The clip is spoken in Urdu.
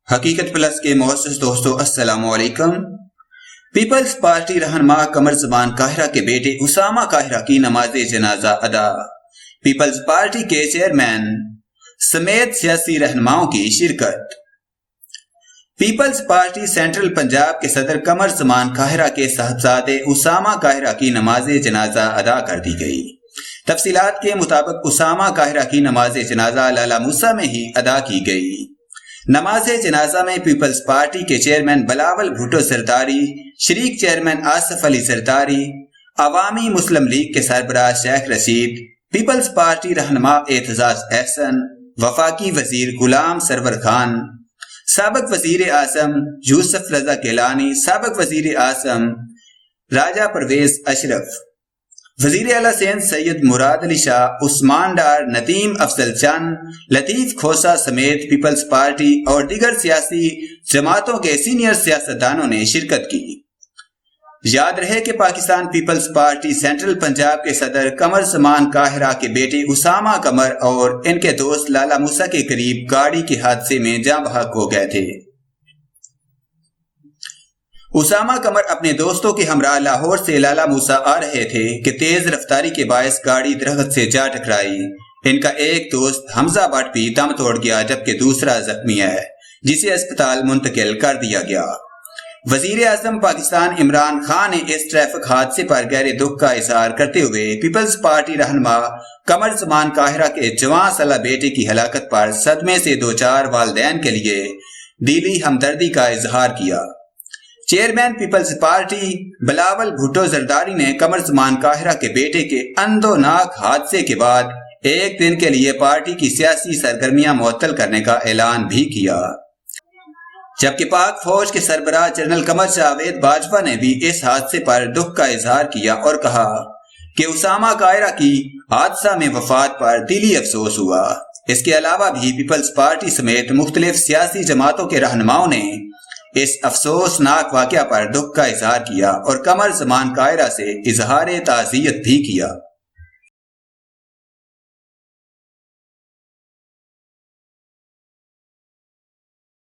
حقیقت پلس کے معزز دوستو السلام علیکم۔ پیپلز پارٹی رہنما قمر زمان قاہرہ کے بیٹے اسامہ قاہرہ کی نماز جنازہ ادا۔ پیپلز پارٹی کے چیئرمین سمیت سیاسی رہنماؤں کی شرکت۔ پیپلز پارٹی سینٹرل پنجاب کے صدر قمر زمان قاہرہ کے صاحبزادے اسامہ قاہرہ کی نماز جنازہ ادا کر دی گئی۔ تفصیلات کے مطابق اسامہ قاہرہ کی نماز جنازہ لالہ موسیٰ میں ہی ادا کی گئی۔ نماز جنازہ میں پیپلز پارٹی کے چیئرمین بلاول بھٹو زرداری، شریک چیئرمین آصف علی زرداری، عوامی مسلم لیگ کے سربراہ شیخ رشید، پیپلز پارٹی رہنما اعتزاز احسن، وفاقی وزیر غلام سرور خان، سابق وزیر اعظم یوسف رضا گیلانی، سابق وزیر اعظم راجہ پرویز اشرف، وزیر اعلیٰ سندھ سید مراد علی شاہ، عثمان ڈار، ندیم افضل چند، لطیف کھوسہ سمیت پیپلز پارٹی اور دیگر سیاسی جماعتوں کے سینئر سیاستدانوں نے شرکت کی۔ یاد رہے کہ پاکستان پیپلز پارٹی سینٹرل پنجاب کے صدر قمر زمان قاہرہ کے بیٹے اسامہ قمر اور ان کے دوست لالہ موسیٰ کے قریب گاڑی کے حادثے میں جاں بحق ہو گئے تھے۔ اسامہ قمر اپنے دوستوں کے ہمراہ لاہور سے لالہ موسیٰ آ رہے تھے کہ تیز رفتاری کے باعث گاڑی درخت سے جا ٹکرائی۔ ان کا ایک دوست حمزہ بٹ بھی دم توڑ گیا جبکہ دوسرا زخمی ہے جسے اسپتال منتقل کر دیا گیا۔ وزیر اعظم پاکستان عمران خان نے اس ٹریفک حادثے پر گہرے دکھ کا اظہار کرتے ہوئے پیپلز پارٹی رہنما قمر زمان قاہرہ کے جوان سالہ بیٹے کی ہلاکت پر صدمے سے دوچار والدین کے لیے دلی ہمدردی کا اظہار کیا۔ چیئرمین پیپلز پارٹی بلاول بھٹو زرداری نے قمر زمان قاہرہ کے بیٹے کے اندوناک حادثے کے بعد ایک دن کے لیے پارٹی کی سیاسی سرگرمیاں معطل کرنے کا اعلان بھی کیا، جبکہ پاک فوج کے سربراہ جنرل قمر جاوید باجوہ نے بھی اس حادثے پر دکھ کا اظہار کیا اور کہا کہ اسامہ قاہرہ کی حادثہ میں وفات پر دلی افسوس ہوا۔ اس کے علاوہ بھی پیپلز پارٹی سمیت مختلف سیاسی جماعتوں کے رہنماؤں نے اس افسوسناک واقعہ پر دکھ کا اظہار کیا اور قمر زمان قاہرہ سے اظہار تعزیت بھی کیا۔